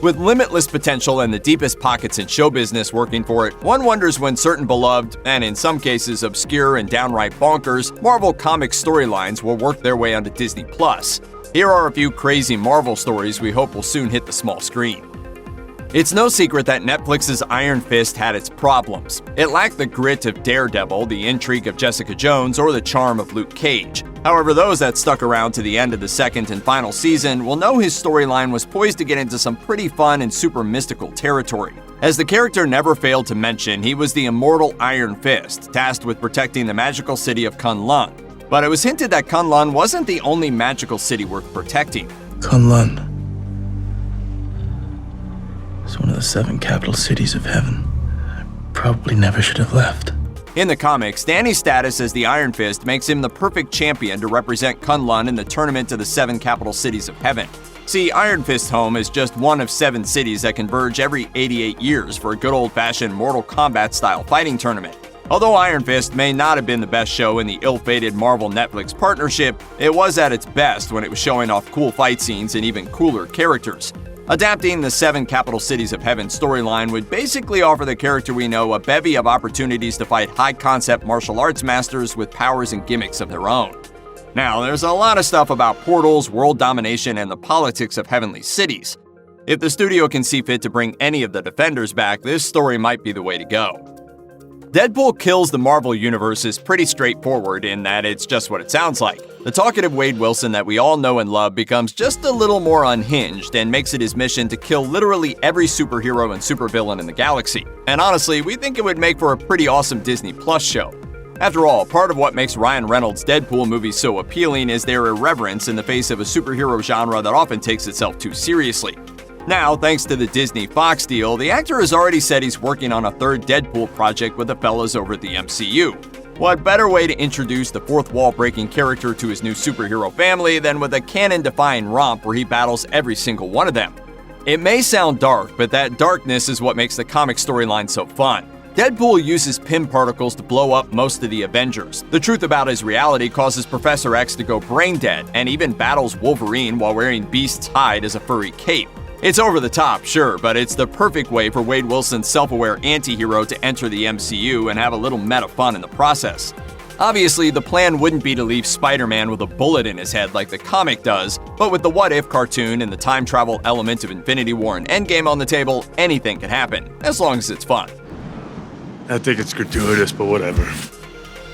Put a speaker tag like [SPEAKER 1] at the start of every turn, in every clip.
[SPEAKER 1] With limitless potential and the deepest pockets in show business working for it, one wonders when certain beloved, and in some cases obscure and downright bonkers, Marvel Comics storylines will work their way onto Disney+. Here are a few crazy Marvel stories we hope will soon hit the small screen. It's no secret that Netflix's Iron Fist had its problems. It lacked the grit of Daredevil, the intrigue of Jessica Jones, or the charm of Luke Cage. However, those that stuck around to the end of the second and final season will know his storyline was poised to get into some pretty fun and super mystical territory. As the character never failed to mention, he was the immortal Iron Fist, tasked with protecting the magical city of Kunlun. But it was hinted that Kunlun wasn't the only magical city worth protecting.
[SPEAKER 2] Kunlun is one of the 7 capital cities of heaven. I probably never should have left.
[SPEAKER 1] In the comics, Danny's status as the Iron Fist makes him the perfect champion to represent Kunlun in the tournament of the 7 capital cities of heaven. See, Iron Fist Home is just one of 7 cities that converge every 88 years for a good old-fashioned Mortal Kombat-style fighting tournament. Although Iron Fist may not have been the best show in the ill-fated Marvel-Netflix partnership, it was at its best when it was showing off cool fight scenes and even cooler characters. Adapting the 7 capital cities of heaven storyline would basically offer the character we know a bevy of opportunities to fight high-concept martial arts masters with powers and gimmicks of their own. Now, there's a lot of stuff about portals, world domination, and the politics of heavenly cities. If the studio can see fit to bring any of the Defenders back, this story might be the way to go. Deadpool kills the Marvel Universe is pretty straightforward in that it's just what it sounds like. The talkative Wade Wilson that we all know and love becomes just a little more unhinged and makes it his mission to kill literally every superhero and supervillain in the galaxy. And honestly, we think it would make for a pretty awesome Disney Plus show. After all, part of what makes Ryan Reynolds' Deadpool movies so appealing is their irreverence in the face of a superhero genre that often takes itself too seriously. Now, thanks to the Disney-Fox deal, the actor has already said he's working on a 3rd Deadpool project with the fellas over at the MCU. What better way to introduce the fourth wall-breaking character to his new superhero family than with a canon-defying romp where he battles every single one of them? It may sound dark, but that darkness is what makes the comic storyline so fun. Deadpool uses Pym particles to blow up most of the Avengers. The truth about his reality causes Professor X to go brain dead, and even battles Wolverine while wearing Beast's hide as a furry cape. It's over the top, sure, but it's the perfect way for Wade Wilson's self-aware anti-hero to enter the MCU and have a little meta fun in the process. Obviously, the plan wouldn't be to leave Spider-Man with a bullet in his head like the comic does, but with the What If cartoon and the time travel element of Infinity War and Endgame on the table, anything can happen, as long as it's fun.
[SPEAKER 3] I think it's gratuitous, but whatever.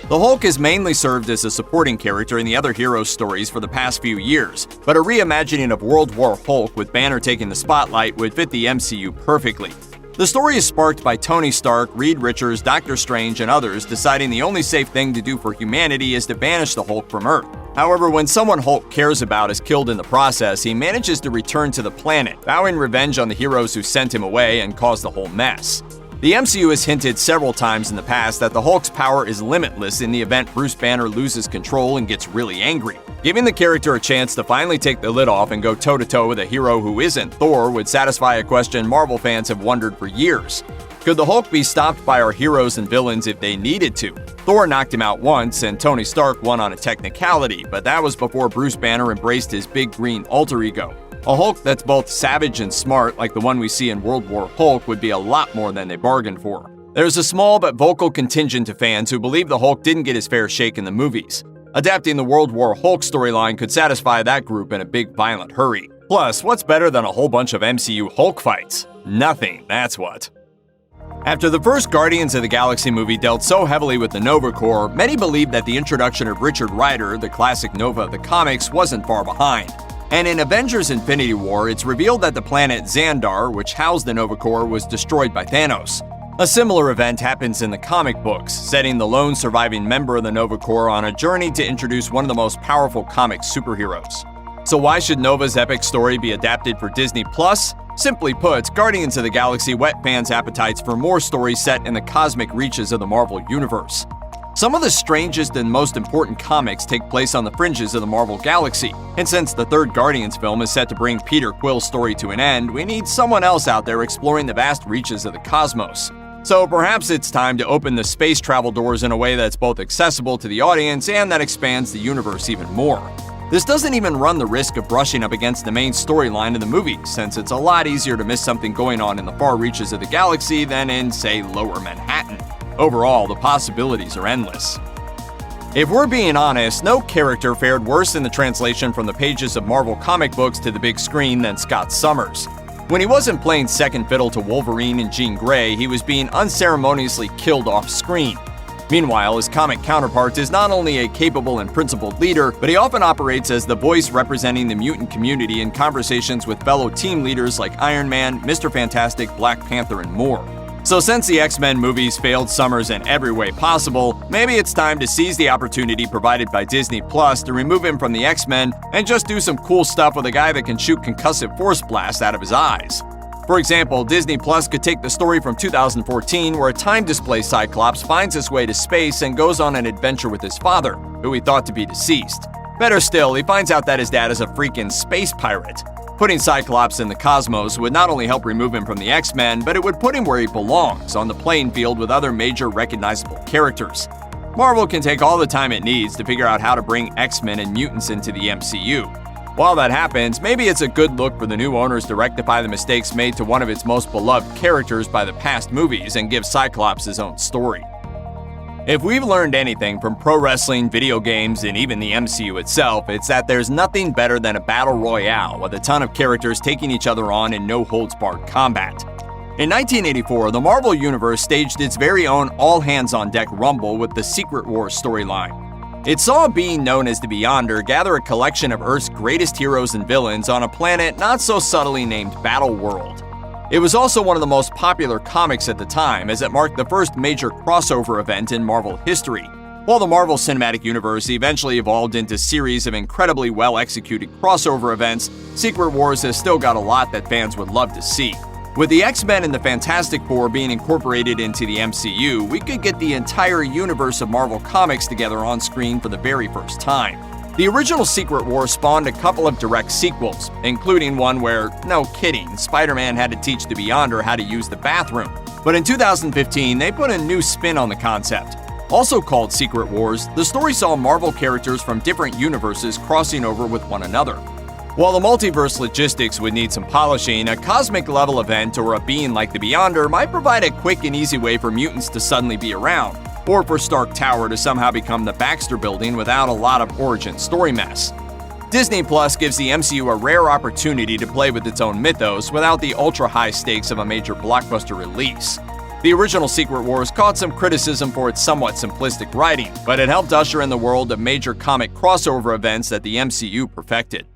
[SPEAKER 1] The Hulk has mainly served as a supporting character in the other heroes' stories for the past few years, but a reimagining of World War Hulk with Banner taking the spotlight would fit the MCU perfectly. The story is sparked by Tony Stark, Reed Richards, Doctor Strange, and others deciding the only safe thing to do for humanity is to banish the Hulk from Earth. However, when someone Hulk cares about is killed in the process, he manages to return to the planet, vowing revenge on the heroes who sent him away and caused the whole mess. The MCU has hinted several times in the past that the Hulk's power is limitless in the event Bruce Banner loses control and gets really angry. Giving the character a chance to finally take the lid off and go toe-to-toe with a hero who isn't Thor would satisfy a question Marvel fans have wondered for years. Could the Hulk be stopped by our heroes and villains if they needed to? Thor knocked him out once, and Tony Stark won on a technicality, but that was before Bruce Banner embraced his big green alter ego. A Hulk that's both savage and smart, like the one we see in World War Hulk, would be a lot more than they bargained for. There's a small but vocal contingent of fans who believe the Hulk didn't get his fair shake in the movies. Adapting the World War Hulk storyline could satisfy that group in a big violent hurry. Plus, what's better than a whole bunch of MCU Hulk fights? Nothing, that's what. After the first Guardians of the Galaxy movie dealt so heavily with the Nova Corps, many believed that the introduction of Richard Rider, the classic Nova of the comics, wasn't far behind. And in Avengers Infinity War, it's revealed that the planet Xandar, which housed the Nova Corps, was destroyed by Thanos. A similar event happens in the comic books, setting the lone surviving member of the Nova Corps on a journey to introduce one of the most powerful comic superheroes. So why should Nova's epic story be adapted for Disney+? Simply put, Guardians of the Galaxy whet fans' appetites for more stories set in the cosmic reaches of the Marvel Universe. Some of the strangest and most important comics take place on the fringes of the Marvel Galaxy, and since the third Guardians film is set to bring Peter Quill's story to an end, we need someone else out there exploring the vast reaches of the cosmos. So perhaps it's time to open the space travel doors in a way that's both accessible to the audience and that expands the universe even more. This doesn't even run the risk of brushing up against the main storyline of the movie, since it's a lot easier to miss something going on in the far reaches of the galaxy than in, say, Lower Manhattan. Overall, the possibilities are endless. If we're being honest, no character fared worse in the translation from the pages of Marvel comic books to the big screen than Scott Summers. When he wasn't playing second fiddle to Wolverine and Jean Grey, he was being unceremoniously killed off screen. Meanwhile, his comic counterpart is not only a capable and principled leader, but he often operates as the voice representing the mutant community in conversations with fellow team leaders like Iron Man, Mr. Fantastic, Black Panther, and more. So since the X-Men movies failed Summers in every way possible, maybe it's time to seize the opportunity provided by Disney Plus to remove him from the X-Men and just do some cool stuff with a guy that can shoot concussive force blasts out of his eyes. For example, Disney Plus could take the story from 2014 where a time-displaced Cyclops finds his way to space and goes on an adventure with his father, who he thought to be deceased. Better still, he finds out that his dad is a freaking space pirate. Putting Cyclops in the cosmos would not only help remove him from the X-Men, but it would put him where he belongs, on the playing field with other major recognizable characters. Marvel can take all the time it needs to figure out how to bring X-Men and mutants into the MCU. While that happens, maybe it's a good look for the new owners to rectify the mistakes made to one of its most beloved characters by the past movies and give Cyclops his own story. If we've learned anything from pro wrestling, video games, and even the MCU itself, it's that there's nothing better than a battle royale with a ton of characters taking each other on in no-holds-barred combat. In 1984, the Marvel Universe staged its very own all-hands-on-deck rumble with the Secret Wars storyline. It saw a being known as the Beyonder gather a collection of Earth's greatest heroes and villains on a planet not so subtly named Battle World. It was also one of the most popular comics at the time, as it marked the first major crossover event in Marvel history. While the Marvel Cinematic Universe eventually evolved into a series of incredibly well-executed crossover events, Secret Wars has still got a lot that fans would love to see. With the X-Men and the Fantastic Four being incorporated into the MCU, we could get the entire universe of Marvel Comics together on screen for the very first time. The original Secret Wars spawned a couple of direct sequels, including one where, no kidding, Spider-Man had to teach the Beyonder how to use the bathroom. But in 2015, they put a new spin on the concept. Also called Secret Wars, the story saw Marvel characters from different universes crossing over with one another. While the multiverse logistics would need some polishing, a cosmic-level event or a being like the Beyonder might provide a quick and easy way for mutants to suddenly be around, or for Stark Tower to somehow become the Baxter Building without a lot of origin story mess. Disney Plus gives the MCU a rare opportunity to play with its own mythos without the ultra-high stakes of a major blockbuster release. The original Secret Wars caught some criticism for its somewhat simplistic writing, but it helped usher in the world of major comic crossover events that the MCU perfected.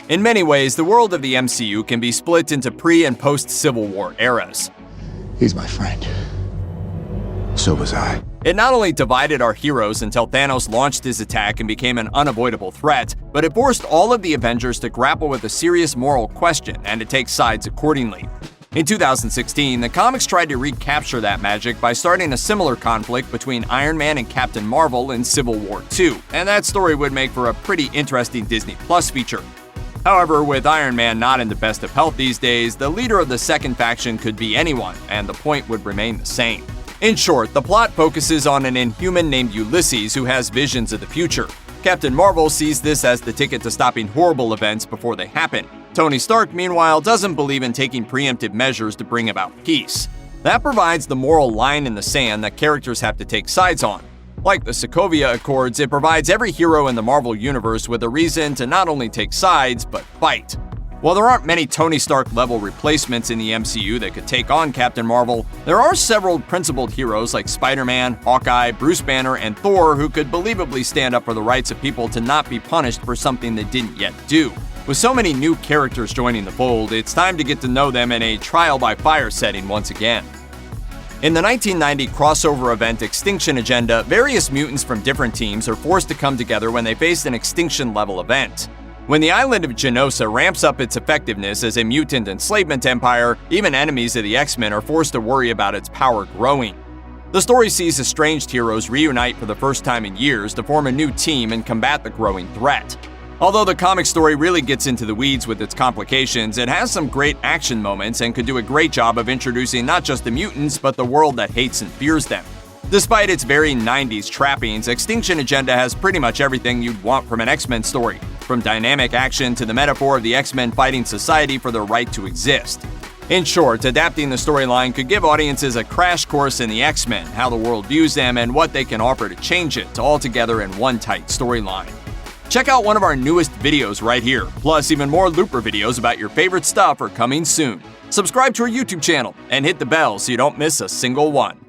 [SPEAKER 1] In many ways, the world of the MCU can be split into pre- and post-Civil War eras.
[SPEAKER 4] He's my friend. So was I.
[SPEAKER 1] It not only divided our heroes until Thanos launched his attack and became an unavoidable threat, but it forced all of the Avengers to grapple with a serious moral question and to take sides accordingly. In 2016, the comics tried to recapture that magic by starting a similar conflict between Iron Man and Captain Marvel in Civil War II, and that story would make for a pretty interesting Disney Plus feature. However, with Iron Man not in the best of health these days, the leader of the second faction could be anyone, and the point would remain the same. In short, the plot focuses on an Inhuman named Ulysses who has visions of the future. Captain Marvel sees this as the ticket to stopping horrible events before they happen. Tony Stark, meanwhile, doesn't believe in taking preemptive measures to bring about peace. That provides the moral line in the sand that characters have to take sides on. Like the Sokovia Accords, it provides every hero in the Marvel Universe with a reason to not only take sides, but fight. While there aren't many Tony Stark-level replacements in the MCU that could take on Captain Marvel, there are several principled heroes like Spider-Man, Hawkeye, Bruce Banner, and Thor who could believably stand up for the rights of people to not be punished for something they didn't yet do. With so many new characters joining the fold, it's time to get to know them in a trial-by-fire setting once again. In the 1990 crossover event X-Tinction Agenda, various mutants from different teams are forced to come together when they face an extinction-level event. When the island of Genosa ramps up its effectiveness as a mutant enslavement empire, even enemies of the X-Men are forced to worry about its power growing. The story sees estranged heroes reunite for the first time in years to form a new team and combat the growing threat. Although the comic story really gets into the weeds with its complications, it has some great action moments and could do a great job of introducing not just the mutants, but the world that hates and fears them. Despite its very 90s trappings, X-Tinction Agenda has pretty much everything you'd want from an X-Men story, from dynamic action to the metaphor of the X-Men fighting society for their right to exist. In short, adapting the storyline could give audiences a crash course in the X-Men, how the world views them, and what they can offer to change it, all together in one tight storyline. Check out one of our newest videos right here, plus even more Looper videos about your favorite stuff are coming soon. Subscribe to our YouTube channel and hit the bell so you don't miss a single one.